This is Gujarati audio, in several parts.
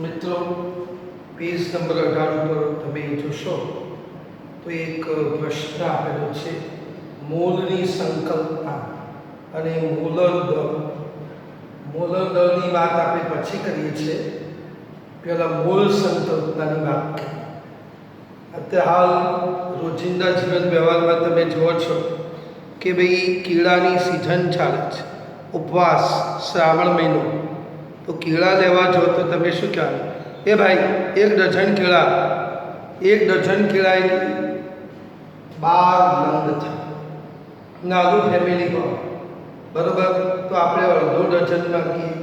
મિત્રો પેજ નંબર 18 પર તમે જોશો તો એક પ્રશ્ન આપેલો છે, મૂળની સંકલ્પના અને મૂલર દળ. મૂલર દળની વાત આપણે પછી કરીએ છીએ, પહેલાં મૂળ સંકલ્પનાની વાત કરીએ. અત્યારે હાલ રોજિંદા જીવન વ્યવહારમાં તમે જુઓ છો કે ભાઈ કીડાની સિઝન ચાલે છે, ઉપવાસ, શ્રાવણ મહિનો. તો કેળા લેવા જો તો તમે શું કહેવાય? એ ભાઈ એક ડઝન કેળા એટલે 12 નંગ થાય. નાનું ફેમિલી હોય બરાબર, તો આપણે અડધો ડઝન નાખીએ.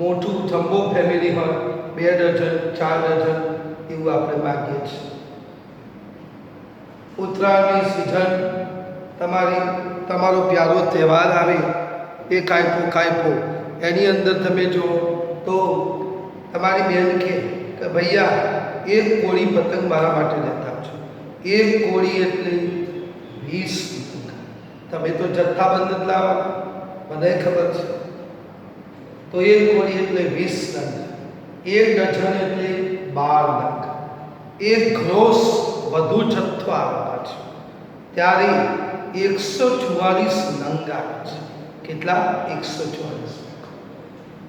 મોટું જમ્બો ફેમિલી હોય 2 ડઝન 4 ડઝન એવું આપણે માગીએ છીએ. ઉત્તરાયણની સિઝન, તમારો પ્યારો તહેવાર આવે, એ કાયપો એની અંદર તમે જુઓ તો તમારી બેન કે ભૈયા એક કોળી પતંગ મારા માટે લેતા આવજો. એક કોળી એટલે 20 પતંગ. તમે તો જથ્થાબંધ જ લાવવાના, મને ખબર છે. તો એક કોળી એટલે 20 નંગ, એક ડઝન એટલે 12 નંગ. એક ગ્રોસ વધુ જથ્થો આવે છે ત્યારે 144 નંગ આવે છે. કેટલા? 144.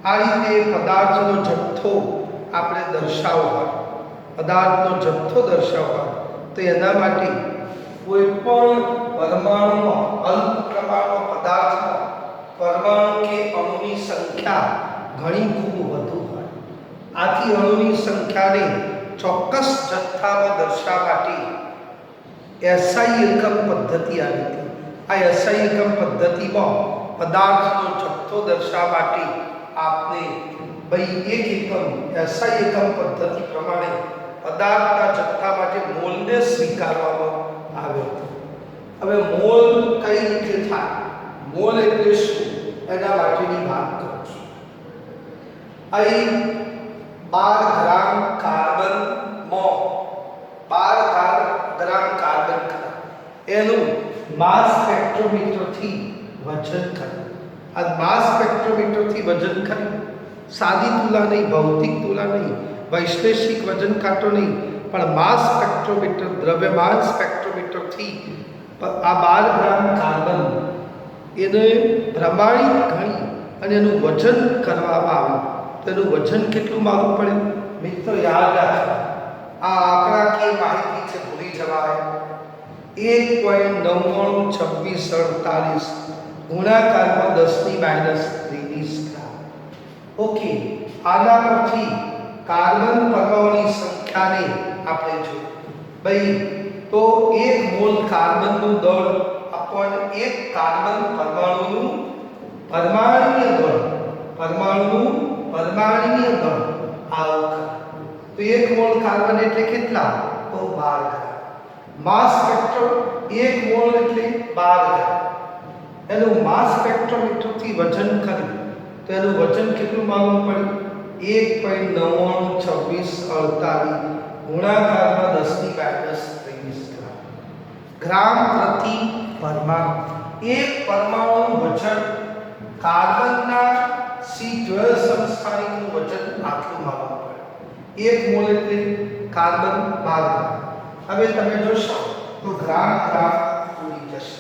આ રીતે પદાર્થનો જથ્થો આપણે દર્શાવવો હોય, પદાર્થનો જથ્થો દર્શાવવો હોય તો એના માટે કોઈ પણ પરમાણુમાં, અલ્પ પ્રમાણમાં પદાર્થમાં પરમાણુ કે અણુની સંખ્યા ઘણી ખૂબ વધુ હોય. આથી અણુની સંખ્યાને ચોક્કસ જથ્થામાં દર્શાવવા માટે એસઆઈ એકમ પદ્ધતિ આવી હતી. આ એસઆઈ એકમ પદ્ધતિમાં પદાર્થનો જથ્થો દર્શાવવા માટે आपने भाई एक एकम एसआई एकम पद्धति प्रमाणे पदार्थना जत्था माटे मोलने स्वीकारवामां આવ્યો હતો. હવે મોલ કઈ રીતે થાય, મોલ એટલે શું, એના માટેની વાત કરું છું. અહીં 12 ગ્રામ કાર્બનમાં 12 ગ્રામ કાર્બન એનું માસ સ્પેક્ટ્રોમીટરથી વજન કરે. આ માસ સ્પેક્ટ્રોમીટરથી વજન કરી, સાદી તુલા નહીં, ભૌતિક તુલા નહીં, વૈશ્લેષિક વજન કાંટો નહીં, પણ માસ સ્પેક્ટ્રોમીટર, દ્રવ્યમાન સ્પેક્ટ્રોમીટરથી આ 12 ગ્રામ કાર્બન એને પ્રમાણિત ગણી અને એનું વજન કરવામાં આવે. તો એનું વજન કેટલું માલૂમ પડે? મિત્રો યાદ રાખવા, આ આંકડાકીય માહિતી છે, ભૂલી જવાય. 1.992648 ગુણાકારમાં 10⁻³ ગ્રામ. ઓકે, આના પરથી કાર્બન પરમાણુની સંખ્યાને આપણે જોઈએ. ભાઈ તો 1 મોલ કાર્બનનું દળ અપોન 1 કાર્બન પરમાણુનું પરમાણુય દળ, પરમાણુય દળ આવું. તો 1 મોલ કાર્બન એટલે કેટલા? તો 12 ગ્રામ. માસ સ્પેક્ટ્રમ 1 મોલ એટલે 12 ગ્રામ. એનું માસ સ્પેક્ટ્રોમીટરથી વજન કર્યું તો એનું વજન કેટલું માલુમ પડ્યું? 1.992648 ગુણાકારમાં 10⁻³ ગ્રામ પ્રતિ પરમાણુ. એક પરમાણુનું વજન, કાર્બનના C12 સમસ્થાનિકનું વજન આટલું માલુમ પડે. 1 મોલ એટલે કાર્બન 12 ગ્રામ. હવે તમે જોશો તો ગ્રામ ઉડી જશે.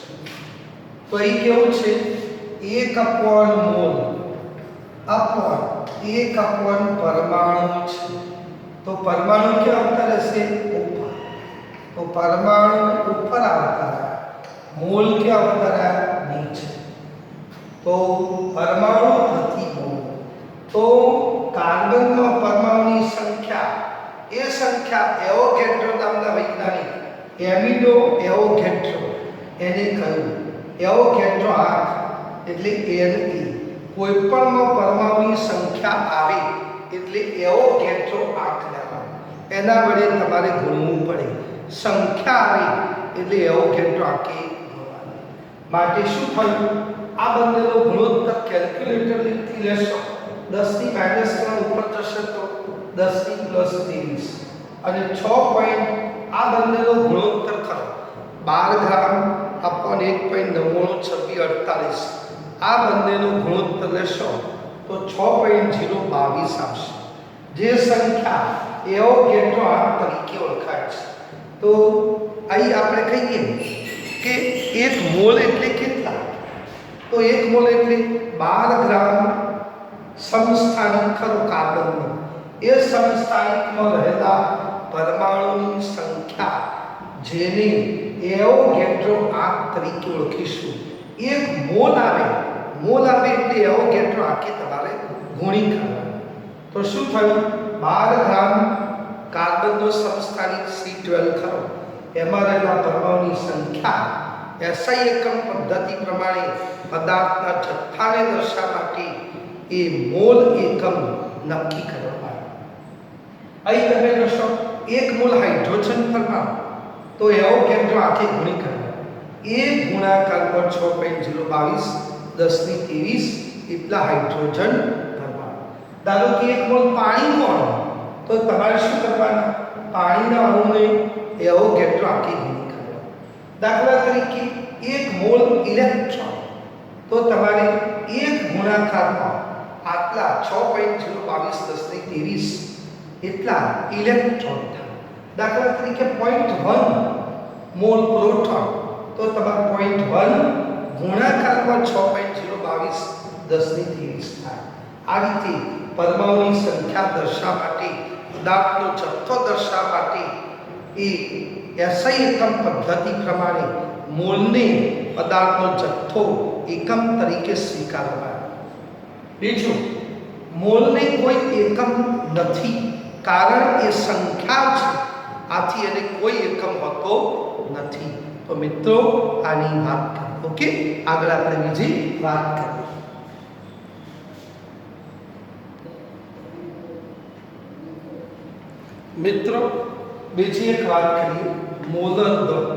તો અહીં કેવું છે? 1 મોલ અપોન 1 પરમાણુ છે. તો પરમાણુ ક્યાં આવતા રહેશે? ઉપર. તો પરમાણુ ઉપર આવતા રહ્યા, મોલ ક્યાં આવતા રહ્યા? નીચે. તો પરમાણુ પ્રતિ મોલ. તો કાર્બનમાં પરમાણુની સંખ્યા, એ સંખ્યા એવોગેડ્રો નામના વૈજ્ઞાનિક એમિડો એવોગેડ્રો એને કહ્યું. એવોગેડ્રો આંક એટલે Ne. કોઈ પણમાં પરમાણુની સંખ્યા આવે એટલે એવોગેડ્રો આંક લેવાનો. એના વડે તમારે ગુણવું પડે. સંખ્યા આવે એટલે એવોગેડ્રો આંકે ગુણવાનો. માટે શું થયું? આ બંનેનો ગુણોત્તર કેલ્ક્યુલેટરથી લેશો, 10⁻³ ઉપર જશે તો 10⁻23 અને 6 પોઈન્ટ. આ બંનેનો ગુણોત્તર કરો 12 ગ્રામ અપોન 1.992648. આ બંનેનો ગુણોત્તર લેશો તો 6.022 આવશે. જે સંખ્યા એવોગેડ્રો આંક તરીકે ઓળખાય છે. તો અહીં આપણે કહીએ કે 1 મોલ એટલે કેટલા? તો 1 મોલ એટલે 12 ગ્રામ સમસ્થાનિક ખરો કાર્બનનો. એ સમસ્થાનિકમાં રહેલા પરમાણુની સંખ્યા જેને એવોગેડ્રો આંક તરીકે ઓળખીશું. 1 મોલ આવે એટલે એવોગેડ્રો આંકે તમારે ગુણી કરવાનો. તો શું થયું? 12 ગ્રામ કાર્બનનો સમસ્થાનિક C12 ખરો, એમાં રહેલા પરમાણુની સંખ્યા SI એકમ પદ્ધતિ પ્રમાણે પદાર્થના જથ્થાને દર્શાવવા માટે એ મોલ એકમ નક્કી કરવામાં આવે. અહીં તમે જોશો 1 મોલ હાઇડ્રોજન પરમાણુ, તો એવોગેડ્રો આંકે ગુણી કરવાનો. 1 ગુણાકારમાં 6.022 1023 એટલા હાઇડ્રોજન પરમાણુ. ધારો કે 1 મોલ પાણીનું અણુ, તો તમારે શું કરવાનું? પાણીના અણુને એવોગેડ્રો આંકે ગુણી કરવાનો. દાખલા તરીકે 1 મોલ ઇલેક્ટ્રોન, તો તમારે 1 ગુણાકારમાં આટલા 6.022 1023 એટલા ઇલેક્ટ્રોન થાય. દાખલા તરીકે 0.1 મોલ પ્રોટોન, તો તમારે 0.1 ગુણાકારમાં 6.022 1023 થાય. આ રીતે પરમાણુની સંખ્યા દર્શાવવા માટે, પદાર્થનો જથ્થો દર્શાવવા માટે એ SI એકમ પદ્ધતિ પ્રમાણે મોલને પદાર્થનો જથ્થો એકમ તરીકે સ્વીકારવામાં આવે. બીજું, મોલને કોઈ એકમ નથી, કારણ એ સંખ્યા છે, આથી એને કોઈ એકમ હોતો નથી. તો મિત્રો આની વાત કરીએ. ઓકે, આગળ આપણે બીજી વાત કરીએ. મિત્રો બીજી એક વાત કરીએ, મોલર દળ.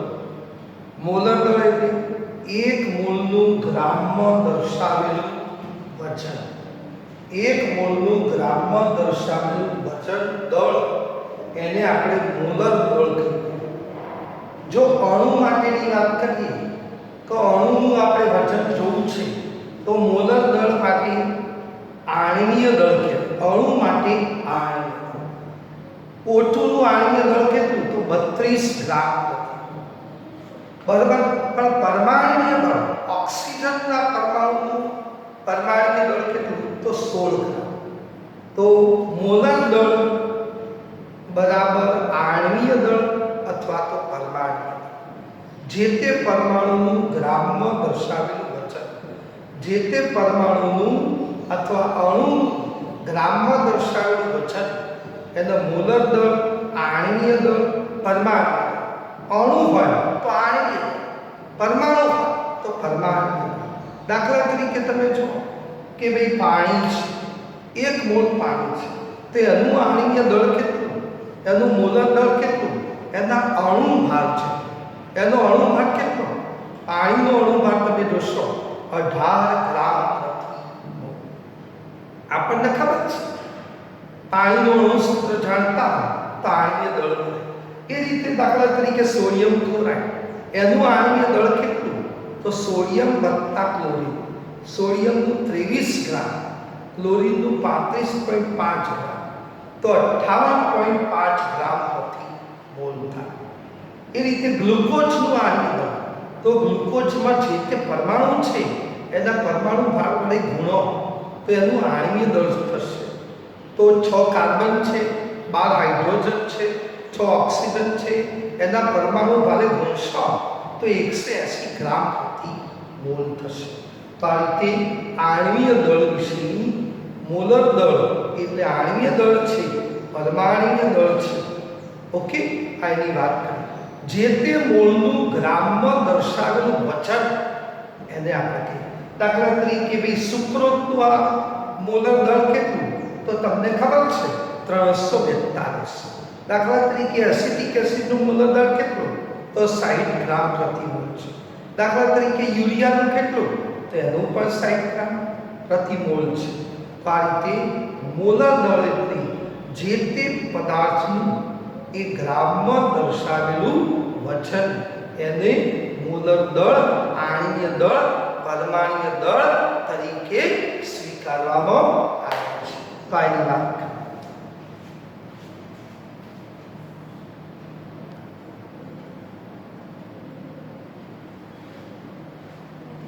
મોલર દળ એટલે 1 મોલનું ગ્રામમાં દર્શાવેલું વજન. 1 મોલનું ગ્રામમાં દર્શાવેલું વજન દળ, એને આપણે મોલર દળ કહીએ. જો અણુ માટેની વાત કરીએ તો અણુનું આપણે વજન જોવું છે, તો મોલર દળ માટે આણ્વીય દળ કહેવાય. અણુ માટે આણ્વીય. O2 નું આણ્વીય દળ કેટલું? તો 32 ગ્રામ. બરાબર. પણ પરમાણ્વીય દળ, ઓક્સિજનના પરમાણુનું પરમાણ્વીય દળ કેટલું? તો 16 ગ્રામ. તો મોલર દળ બરાબર આણ્વીય દળ અથવા તો પરમાણ્વીય. જે તે પરમાણુનું ગ્રામમાં દર્શાવેલું વજન, જે તે પરમાણુનું અથવા અણુનું ગ્રામમાં દર્શાવેલું વજન, એને મોલર દળ, આણ્વીય દળ, પરમાણુ. અણુ હોય તો આણ્વીય, પરમાણુ હોય તો પરમાણ્વીય. દાખલા તરીકે તમે જુઓ કે ભાઈ પાણી છે, 1 મોલ પાણી છે, તો એનું આણ્વીય દળ કેટલું? એનું મોલર દળ કેટલું? એના અણુ ભાર છે. એનો અણુ ભાર કેટલો? પાણીનો અણુ ભાર તમે જોશો 18 ગ્રામ પ્રતિ મોલ. આપણને ખબર છે પાણીનો અણુ સૂત્ર જાણતા તો આણ્વીય દળ મળે. એ રીતે દાખલા તરીકે સોડિયમ ક્લોરાઇડ, એનું આણ્વીય દળ કેટલું? તો સોડિયમ વત્તા ક્લોરીન, સોડિયમનું 23 ગ્રામ, ક્લોરીનનું 35.5 ગ્રામ, તો 58.5 ગ્રામ પ્રતિ મોલ થાય. એ રીતે ગ્લુકોઝનું આણ્વીય દળ, તો ગ્લુકોઝમાં જે તે પરમાણુ છે એના પરમાણુ ભાર વડે ગુણો તો એનું આણ્વીય દળ થશે. તો 6 કાર્બન છે, 12 હાઇડ્રોજન છે, 6 ઓક્સિજન છે, એના પરમાણુ ભારે ગુણશો તો 180 ગ્રામ પ્રતિ મોલ થશે. તો આ રીતે આણ્વીય દળ વિશેની, મોલર દળ એટલે આણ્વીય દળ છે, પરમાણ્વીય દળ છે. ઓકે, આ એની વાત કરીએ. જે તે મોલનું ગ્રામમાં દર્શાવેલું વજન એને આપણે કહીએ. દાખલા તરીકે ભાઈ સુક્રોઝનું આ મોલર દળ કેટલું? તો તમને ખબર છે 342. દાખલા તરીકે એસિટિક એસિડનું મોલર દળ કેટલું? તો 60 ગ્રામ પ્રતિ મોલ છે. દાખલા તરીકે યુરિયાનું કેટલું? તો એનું પણ 60 ગ્રામ પ્રતિ મોલ છે. તો આ રીતે મોલર દળ એટલે જે તે પદાર્થનું એ ગ્રામમાં દર્શાવેલું વજન, એને મોલર દળ, આણ્વીય દળ, પરમાણ્વીય દળ તરીકે સ્વીકારવામાં સ્વીકારવામાં આવ્યો છે. તો આની વાત કરીએ.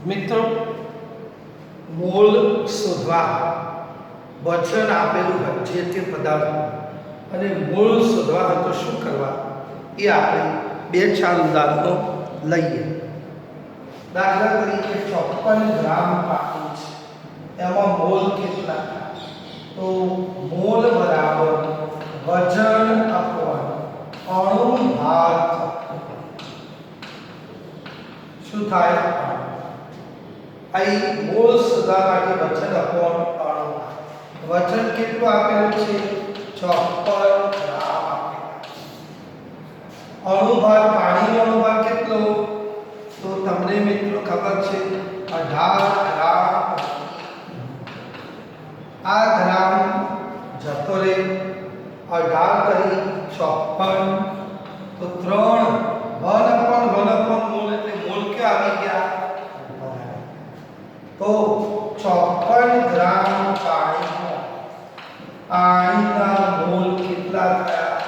મિત્રો, મોલ શોધવા વચન આપેલું હોય જે તે પદાર્થ અને મોલ શોધવા હોય તો શું કરવા એ આપણે 2-4 ઉદાહરણો લઈએ. દાખલા તરીકે 54 ગ્રામ પાણી છે, એમાં મોલ કેટલા? તો મોલ બરાબર વજન અપોન અણુ ભાર શું થાય? અહીં મોલ શોધવા માટે વજન અપોન અણુ ભાર. વજન કેટલું આપેલું છે? 54 ગ્રામ આપેલા છે. અણુ ભાર, પાણીનો અણુ ભાર કેટલો? તો તમને મિત્રો ખબર છે 18 ગ્રામ. આ ગ્રામ જતો રહે 18 કરી 54 તો 3 1/1 મોલ એટલે મોલ કે આવી ગયા. તો 54 ગ્રામ પાણીના મોલ કેટલા થયા?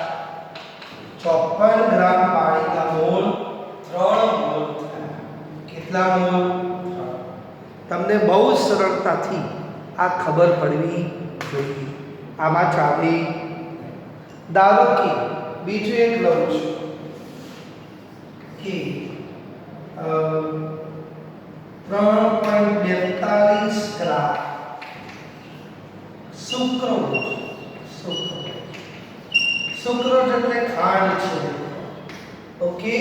54 ગ્રામ પાણીના મોલ 3 મોલ થયા. કેટલા મોલ? તમને બહુ સરળતાથી આ ખબર પડવી જોઈએ. આમાં ચાલે. ધારો કે બીજું એક લઉં છું કે 3.42 ગ્રામ સુક્રોઝ. સુક્રોઝ એટલે ખાંડ છે. ઓકે,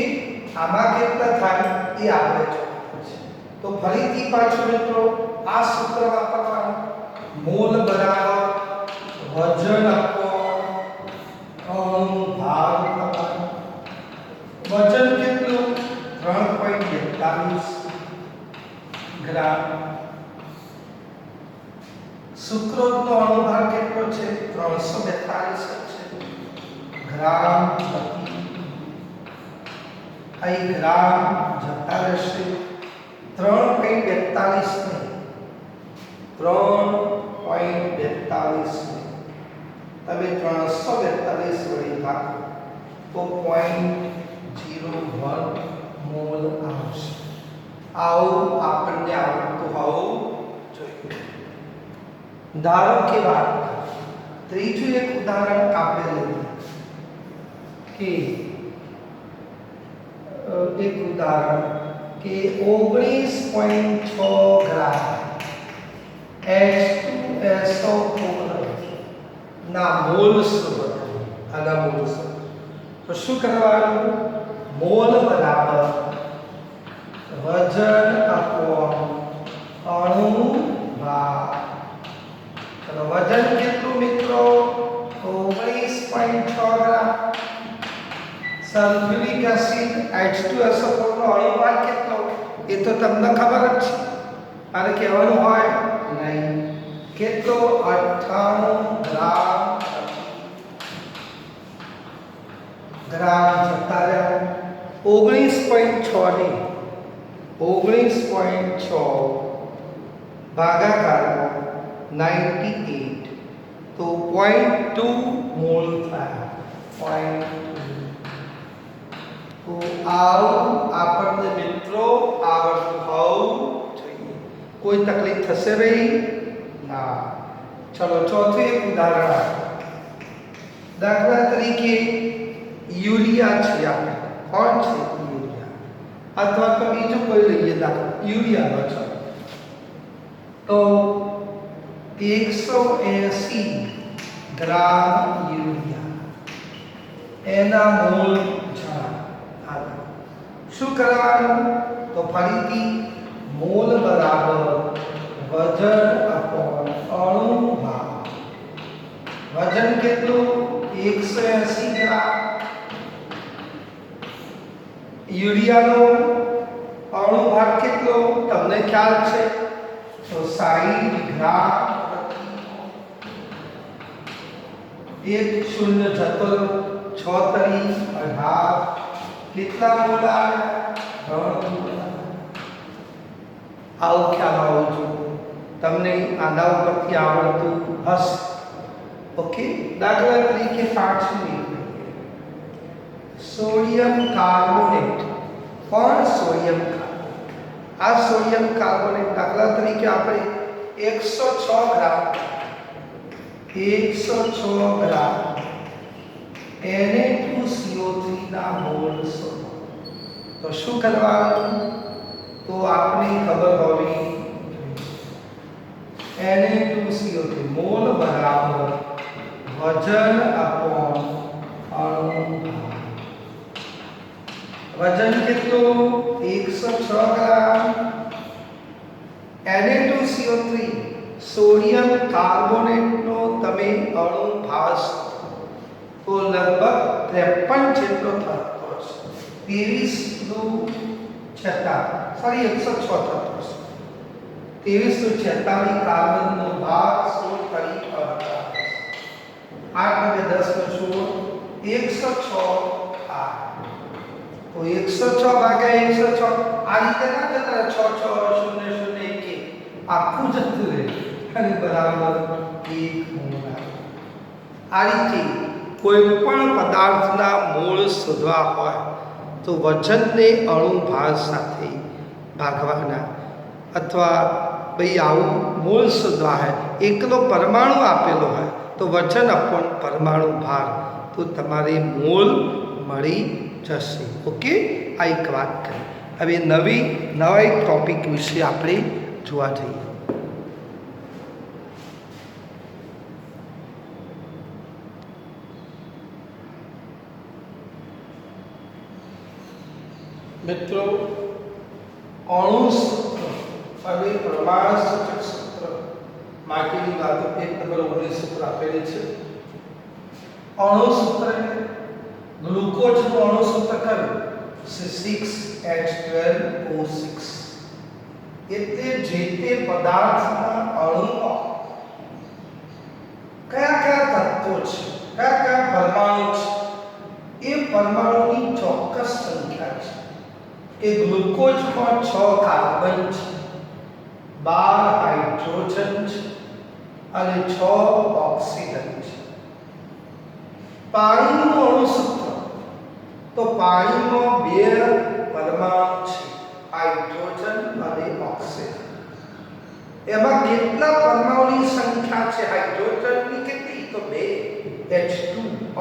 આમાં કેટલા થાય એ આપણે જોવાનું છે. તો ફરીથી પાછું મિત્રો આ સૂત્ર વાપરવાનું. મોલ બરાબર વજન અપોન અણુ ભાર થવાનું. વજન કેટલું? 3.42 ગ્રામ. સુક્રોઝનો અણુ ભાર કેટલો છે? 342 છે ગ્રામ પ્રતિ. અહીં ગ્રામ જતા રહેશે. 3.42 ને 3.42 તમે 342 વડે ભાગો તો 0.01 મોલ આવશે. આવું આપણને આવડતું હોવું જોઈએ. ધારો કે વાત ત્રીજું એક ઉદાહરણ આપણે લઈએ કે એક ઉદાહરણ કે 19.6 ગ્રામ H2SO4 ના મોલ શોધો. આના મોલ શોધો. તો શું કરવાનું? મોલ બરાબર વજન અપોન અણુ ભાર. ચલો વજન કેટલું મિત્રો? 19.6 ગ્રામ. સલ્ફ્યુરિક એસિડ H2SO4 નો અણુ ભાર કેટલો એ તો તમને ખબર જ છે. આને કહેવાનું હોય નહીં. કેટલો? 98 ગ્રામ. ગ્રામ જતા રહ્યા. 19.6 ને 19.6 ભાગાકાર 98 તો 0.2 મોલ થાય. 0.2. તો આવું આપણને મિત્રો આવડતું હોવું જોઈએ. કોઈ તકલીફ થશે નહીં ના. ચલો ચોથું એક ઉદાહરણ આપો. દાખલા તરીકે યુરિયા છે. આપણે કોણ છે? યુરિયા. અથવા તો બીજું કોઈ લઈએ દાખલા યુરિયાનો છે. તો 180 ગ્રામ યુરિયા એના મોલ શું કરવાનું? તો ફરીથી મોલ બરાબર વજન અપોન અણુ ભાર. વજન કેટલું? 180 ગ્રામ. યુરિયાનો અણુ ભાર કેટલો તમને ખ્યાલ છે? તો 60 ગ્રામ. એક શૂન્ય જતો 6 તરી 18 કેટલા મોલ આવ્યા? 3 મોલ. આવું ખ્યાલ હોવો જોઈએ. તમને આના ઉપરથી આવડતું હશે. ઓકે, દાખલા તરીકે 5 સોડિયમ કાર્બોનેટ, પણ સોડિયમ કાર્બોનેટ, આ સોડિયમ કાર્બોનેટ દાખલા તરીકે આપણે 106 ગ્રામ Na2CO3 ના મોલ શોધો. તો શું કરવાનું? તો આપણે ખબર હોવી Na2CO3 મોલ બરાબર વજન અપોન અણુ ભાર. વજન કેટલું? 106 ગ્રામ. Na2CO3 સોડિયમ કાર્બોનેટનો તમે અણુ ભાર તો લગભગ 53 જેટલો થતો હશે. 23 નું 46, સોરી 106 થતો હશે. 23 નું 46 કાર્બનનો ભાગ 16 કરી 8 ને 10 નો 16, 106 તો 106 ભાગ્યા 106 આ રીતે ના જતા 6 6 0 0 1 આખું જતું રહે અને બરાબર 1 મોલ. આ રીતે કોઈ પણ પદાર્થના મૂળ શોધવા હોય તો વજનને અણુ ભાર સાથે ભાગવાના, અથવા ભાઈ આવું મૂળ શોધવા હોય, એકલો પરમાણુ આપેલો હોય તો વજન અપોન પરમાણુ ભાર, તો તમારે મૂળ મળી જશે. ઓકે, આ એક વાત કરી. હવે નવા એક ટોપિક વિશે આપણે જોવા જઈએ. મિત્રો, અણુ સૂત્ર અને પ્રમાણ સૂચક સૂત્ર માટેની વાતો 1 નંબર 19 સૂત્ર આપેલી છે. અણુ સૂત્ર ગ્લુકોઝનું અણુ સૂત્ર કયું? C6H12O6. એટલે જે તે પદાર્થના અણુમાં કયા કયા તત્વો છે, કયા કયા પરમાણુ છે, એ પરમાણુની ચોક્કસ સંખ્યા છે. કે ગ્લુકોઝમાં 6 કાર્બન છે, 12 હાઇડ્રોજન છે અને 6 ઓક્સિજન છે. પાણીનું અણુ સૂત્ર, તો પાણીમાં 2 પરમાણુ છે, હાઇડ્રોજન અને ઓક્સિજન. એમાં કેટલા પરમાણુની સંખ્યા છે? હાઇડ્રોજનની કેટલી? તો 2, H2,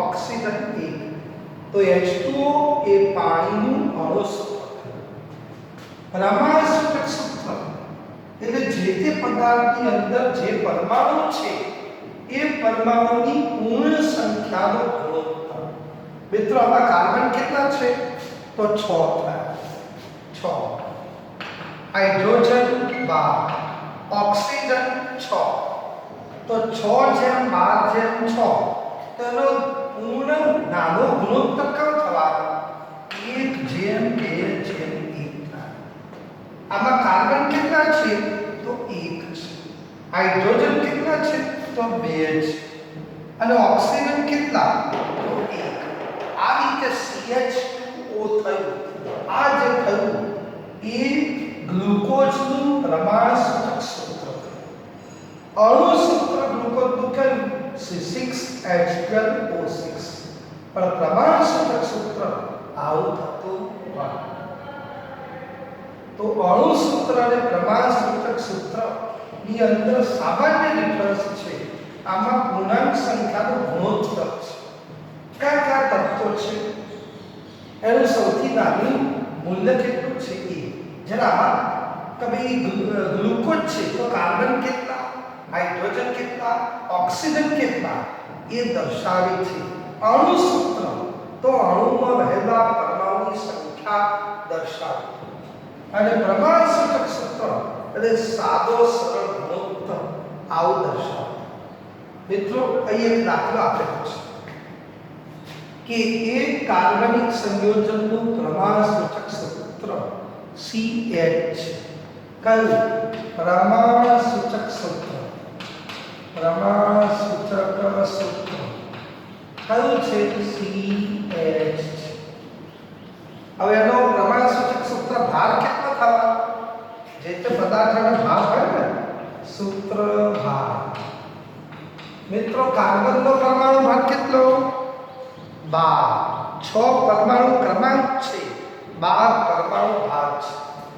ઓક્સિજન 1. તો H2O એ પાણીનું અણુ સૂત્ર. પ્રમાણ સૂચક સૂત્ર એટલે જે તે પદાર્થની અંદર જે પરમાણુ છે એ પરમાણુની પૂર્ણ સંખ્યાનો ગુણોત્તર. મિત્રો, આમાં કાર્બન કેટલા છે? તો 6 થાય. 6, હાઇડ્રોજન 12, ઓક્સિજન 6. તો 6:12:6 તેનો પૂર્ણ નાનો ગુણોત્તર કયો થવાનો? 1:2:1. આમાં કાર્બન કેટલા છે? તો 1 છે. હાઇડ્રોજન કેટલા છે? તો 2 છે. અને ઓક્સિજન કેટલા? તો 1. આ રીતે CH2O થયું. આ જે થયું એ ગ્લુકોઝનું પ્રમાણ સૂચક સૂત્ર. અણુ સૂત્ર ગ્લુકોઝનું કયું? C6H12O6. પણ પ્રમાણ સૂચક સૂત્ર આવું થતું નથી. તો અણુ સૂત્ર અને પ્રમાણ સૂચક સૂત્ર ની અંદર સામાન્ય ડિફરન્સ છે. આમાં પૂર્ણાંક સંખ્યાનો ગુણોત્તર છે. કયા કયા તત્વો છે એનું સૌથી નાનું મૂલ્ય કેટલું છે? એ જરા કે ભાઈ ગ્લુકોઝ છે તો કાર્બન કેટલા, હાઇડ્રોજન કેટલા, ઓક્સિજન કેટલા, એ દર્શાવે છે. અણુ સૂત્ર તો અણુમાં રહેલા પરમાણુની સંખ્યા દર્શાવે છે. અને પ્રમાણ સૂચક સૂત્ર એટલે સાદો સરળ ગુણોત્તર આવું દર્શાવે. મિત્રો, અહીં એક દાખલો આપેલો છે કે એક કાર્બનિક સંયોજનનું પ્રમાણ સૂચક સૂત્ર CH કયું? પ્રમાણ સૂચક સૂત્ર. પ્રમાણ સૂચક સૂત્ર કયું છે? CH. હવે એનો પ્રમાણ સૂચક સૂત્ર ભાર કેટલો થવાનો? જે તે પદાર્થનો ભાર હોય ને સૂત્ર ભાર. મિત્રો કાર્બનનો પરમાણુ ભાર કેટલો? 12. 6 પરમાણુ ક્રમાંક છે, 12 પરમાણુ ભાર છે.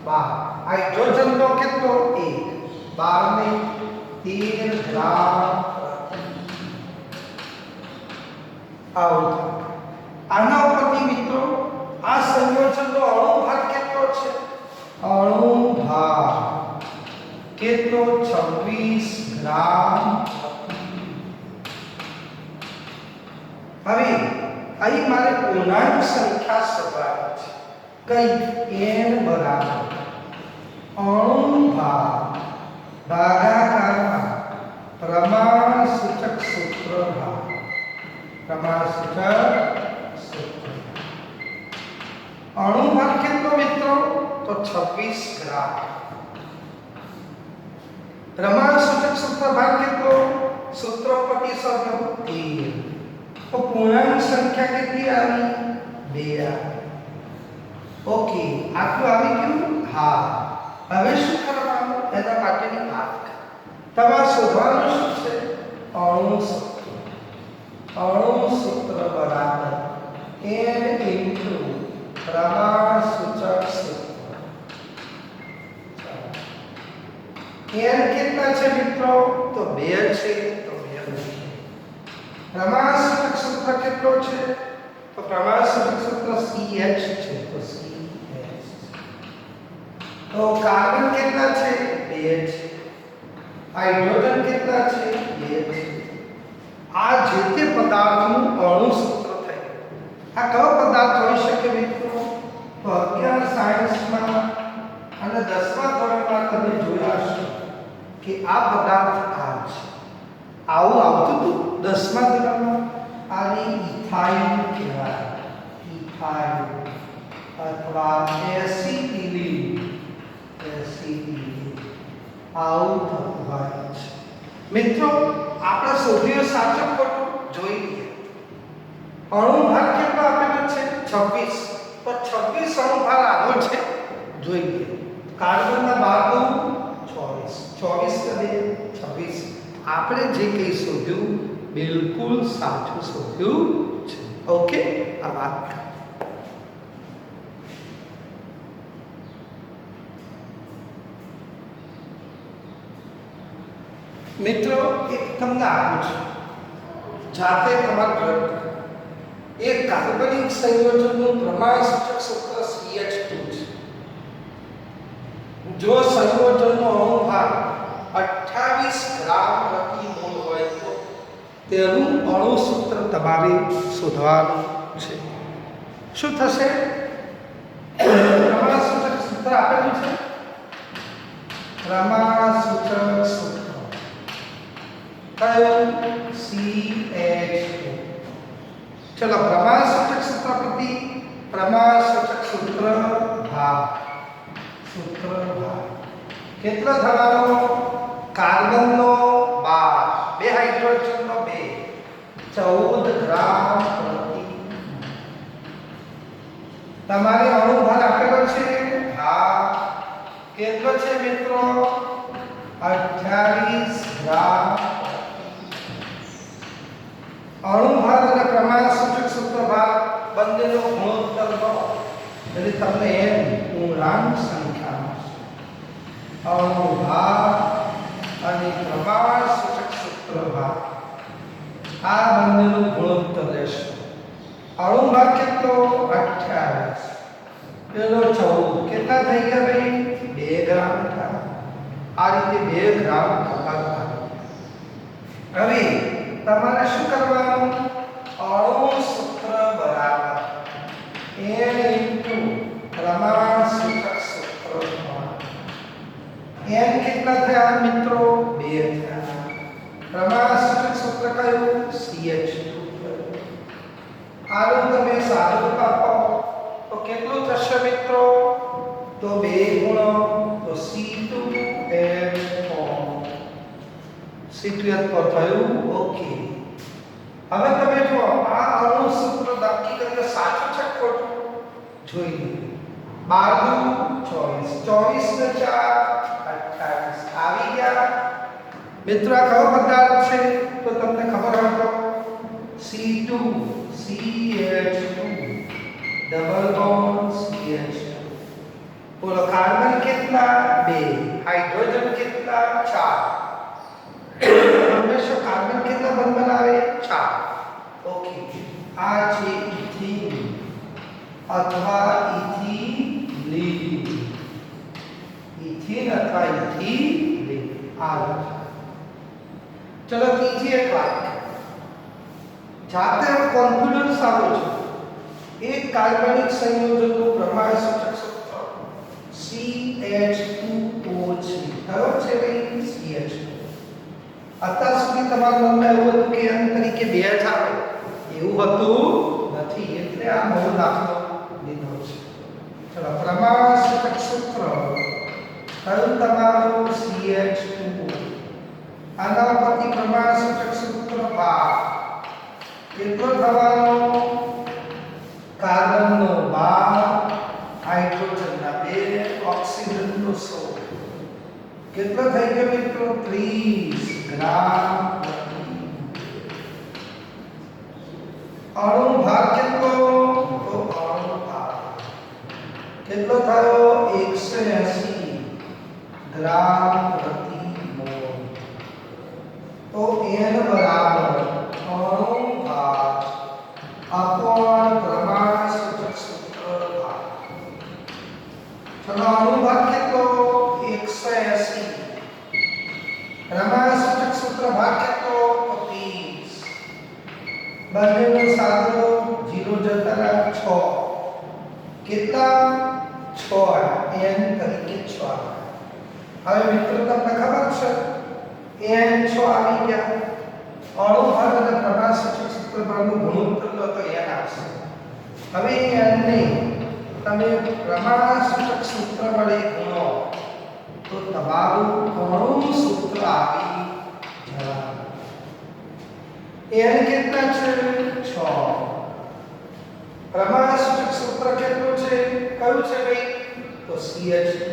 12. હાઇડ્રોજનનો કેટલો? 1. 12 ને 13 ગ્રામ આવું. આના ઉપરથી મિત્રો આ સંયોજનનો અણુ ભાર કેટલો છે? અણુ ભાર કેટલો? 26 ગ્રામ. હવે અહીં મારે પૂર્ણાંક સંખ્યા શોધવાની છે. કઈ? n બરાબર અણુ ભાર ભાગાકારમાં પ્રમાણ સૂચક સૂત્ર ભાર. પ્રમાણ સૂચક સૂત્ર અણુ ભાર કેટલો મિત્રો? તો 26 ગ્રામ. પ્રમાણ સૂચક સૂત્ર ભાર કેટલો? સૂત્ર પરથી શોધો 13. તો પૂર્ણાંક સંખ્યા કેટલી આવી? 2 આવી. ઓકે, આટલું આવી ગયું? હા. હવે શું કરવાનું? એના માટેની વાત તમારે શોધવાનું શું છે? અણુ સૂત્ર. અણુ સૂત્ર બરાબર n ઇન્ટુ પ્રમાણ સૂચક સૂત્ર. n કેટલા છે મિત્રો? તો 2 છે. તો 2 પ્રમાણ સૂચક સૂત્ર કેટલો છે? તો પ્રમાણ સૂચક સૂત્ર CH છે. તો CH. તો કાર્બન કેટલા છે? 2 છે. હાઇડ્રોજન કેટલા છે? 2 છે. આ જે તે પદાર્થનું અણુ સૂત્ર થયું. આ કયો પદાર્થ હોઈ શકે મિત્રો? તો 11 સાયન્સમાં અને 10મા ધોરણમાં તમે જોયા હશે કે આ પદાર્થ આ છે. આવું આવતું હતું 10મા ધોરણમાં. આને ઇથાઇલ કહેવાય. ઇથાઇલ અથવા એસિટિલિન. એસિટિલિન આવું થતું હોય છે. મિત્રો આપણે શોધ્યો સાચો ખોટો જોઈ લઈએ. અણુ ભાર કેટલો આપેલો છે? 26. તો 26 અણુ ભાર આગળ છે જોઈ લઈએ. કાર્બનના 12 24 કરે 26. આપણે જે કંઈ શોધ્યું બિલકુલ સાચું શોધ્યું છે. ઓકે, આ વાત મિત્રો એક તમને આપું છું, જાતે તમારે પ્રયોગ કરો. એક કાર્બનિક સંયોજનનું પ્રમાણ સૂચક સૂત્ર CH2 છે. જો સંયોજનનો અણુ ભાર 28 ગ્રામ પ્રતિ મોલ હોય તો તેનું અણુ સૂત્ર તમારે શોધવાનું છે. શું થશે? પ્રમાણ સૂચક સૂત્ર આપેલું છે. પ્રમાણ સૂચક સૂત્ર કયું? CH2. ચલો પ્રમાણ સૂચક સૂત્ર પરથી પ્રમાણ સૂચક સૂત્ર ભાર. સૂત્ર ભાર કેટલો થવાનો? કાર્બનનો 12, 2 હાઇડ્રોજનનો 2, 14 ગ્રામ પ્રતિ. તમારે અણુ ભાર આપેલો છે? હા. કેટલો છે મિત્રો? 28 ગ્રામ. અણુ ભાર અને પ્રમાણ સૂચક સૂત્ર ભાર બંનેનો ગુણોત્તર લો એટલે તમને n પૂર્ણાંક સંખ્યા મળશે. અણુ ભાર અને પ્રમાણ સૂચક સૂત્ર ભાર આ બંનેનો ગુણોત્તર લેશો. અણુ ભાર કેટલો? 28. પેલો 14. કેટલા થઈ ગયા ભાઈ? 2 ગ્રામ થયા. આ રીતે 2 ગ્રામ કપાતા. હવે તમારે શું કરવાનું? અણુ સૂત્ર બરાબર n ઇન્ટુ પ્રમાણ સૂચક સૂત્ર. n કેટલા થયા મિત્રો? 2 થયા. પ્રમાણ સૂચક સૂત્ર કયું? CH2. આનું તમે સાદું રૂપ આપો તો કેટલું થશે મિત્રો? તો 2 ગુણો તો C2H4. C2H4 થયું. ઓકે, હવે તમે જો આ અણુ સૂત્ર નક્કી કરીને સાચું છે ખોટું જોઈ લો. 12 24, 24 ને 4 28 આવી ગયા. મિત્રો આ કયો પદાર્થ છે તો તમને ખબર હોય તો C2 CH2 double bond CH2 બોલો કાર્બન કેટલા 2 હાઇડ્રોજન કેટલા 4 હંમેશા કાર્બન કેટલા બંધ બનાવે 4 ઓકે આ છે ઇથિન અથવા ઇથિલિન ઇથિન અથવા ઇથિલિન આ ચલો ત્રીજી એક વાત જાતે કોન્ફિડન્સ આવો છે એક કાર્બનિક સંયોજનનું પ્રમાણસૂચક સૂત્ર CH2O3 કયો છે ભાઈ CH2 અત્યાર સુધી તમારા મનમાં એવું હતું કે n તરીકે 2 જ આવે એવું હતું નથી એટલે આ નવો દાખલો લીધો છે ચલો પ્રમાણસૂચક સૂત્ર કયું તમારું CH2 આના પરથી પ્રમાણસૂચક સૂત્ર ભાગ કેટલો થવાનો કાર્બનનો 12 હાઇડ્રોજનના 2 ઓક્સિજનનો 16 કેટલો થઈ ગયો મિત્રો 30 ગ્રામ પ્રતિ અણુ ભાર કેટલો તો અણુ ભાર કેટલો થયો 180 ગ્રામ પ્રતિ મોલ તો n બરાબર અણુ ભાર अपॉन प्रमाणसूचक सूत्र भाग चलो अणु भाग કેટલો 180 प्रमाणसूचक सूत्र भाग કેટલો 30 બંનેનો સાદો 0 જતા 6 કેટલા 6 n તરીકે 6 હવે મિત્રો તમને ખબર છે n 6 આવી ગયા અણુ ભાગ અને પ્રમાણસૂચક સૂત્ર ભાગનું ગુણોત્તર લો તો n આવશે હવે n ને તમે પ્રમાણસૂચક સૂત્ર વડે ગુણો તો તમારું અણુ સૂત્ર આવી જાય n કેટલા છે 6 પ્રમાણસૂચક સૂત્ર કેટલું છે કયું છે ભાઈ તો CH2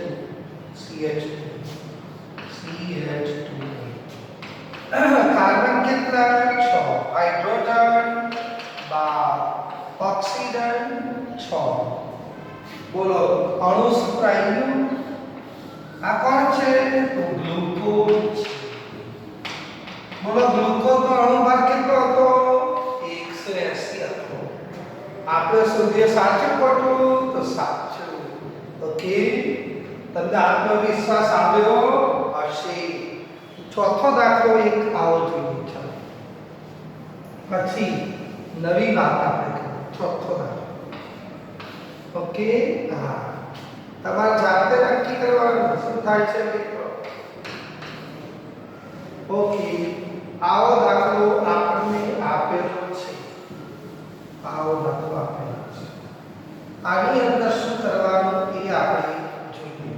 કાર્બન કેટલા 6 હાઇડ્રોજન 12 ઓક્સિજન 6 બોલો અણુ સૂત્ર આવ્યું આ કોણ છે તો ગ્લુકોઝ બોલો ગ્લુકોઝનો અણુ ભાર કેટલો હતો 180 હતો આપણે શોધીએ સાચું ખોટું તો સાચું ઓકે તમને આત્મવિશ્વાસ આવ્યો હશે ચોથો દાખલો એક આવો જોઈએ છે પછી નવી વાત આપણે કરીએ ચોથો દાખલો ઓકે હા તમારે જાતે નક્કી કરવાનું શું થાય છે મિત્રો ઓકે આવો દાખલો આપણને આપેલો છે આવો દાખલો આપેલો છે આની અંદર શું કરવાનું એ આપણે જોઈએ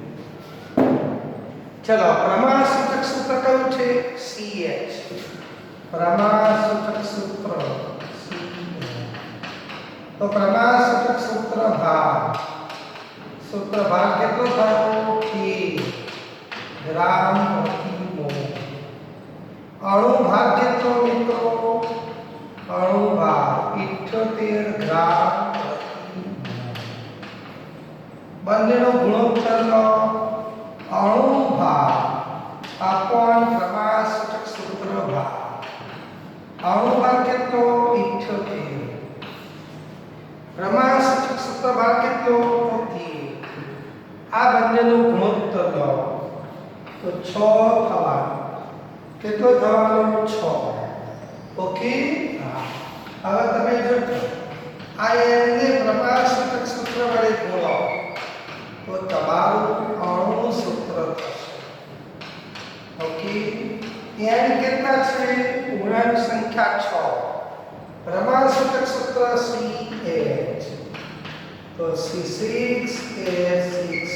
ચલો પ્રમાણસૂચક સૂત્ર કયું છે CH પ્રમાણસૂચક સૂત્ર તો પ્રમાણસૂચક સૂત્ર ભાગ કેટલો થયો K ગ્રામ પ્રતિ મોલ અણુ ભાગ કેટલો મિત્રો અણુ ભાગ 78 ગ્રામ પ્રતિ મોલ બંનેનો ગુણોત્તર લો અણુ ભાગ अपॉन प्रमाणसूचक सूत्र भाग अणु भाग કેટલો 78 प्रमाणसूचक सूत्र भाग કેટલો 30 આ બંનેનો ગુણોત્તર લો તો 6 થવાનો કેટલો થવાનો 6 ઓકે હવે તમે જોજો આ n ને પ્રમાણસૂચક સૂત્ર વડે ગુણો તો તમારું અણુ સૂત્ર થશે ઓકે n કેટલા છે પૂર્ણાંક સંખ્યા 6 પ્રમાણસૂચક સૂત્ર CH તો C6H6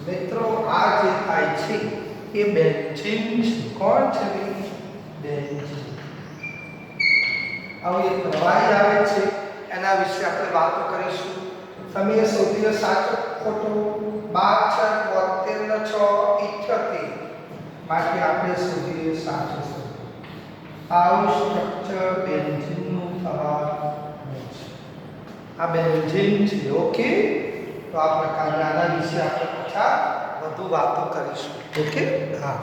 મિત્રો આ જે થાય છે એ બેન્ઝીન છે કોણ છે બેન્ઝીન હવે એક પ્રવાહી આવે છે એના વિશે આપણે વાતો કરીશું તમે એ શોધીને સાચું ખોટું 12 6 72 6 78 બાકી આપણે શોધીએ સાચું શોધીએ. આવું સ્ટ્રક્ચર બેન્ઝીનનું થવાનું છે. આ બેન્ઝીન છે. ઓકે, તો આ પ્રકારના આના વિશે આપણે પાછા વધુ વાતો કરીશું. ઓકે, હા.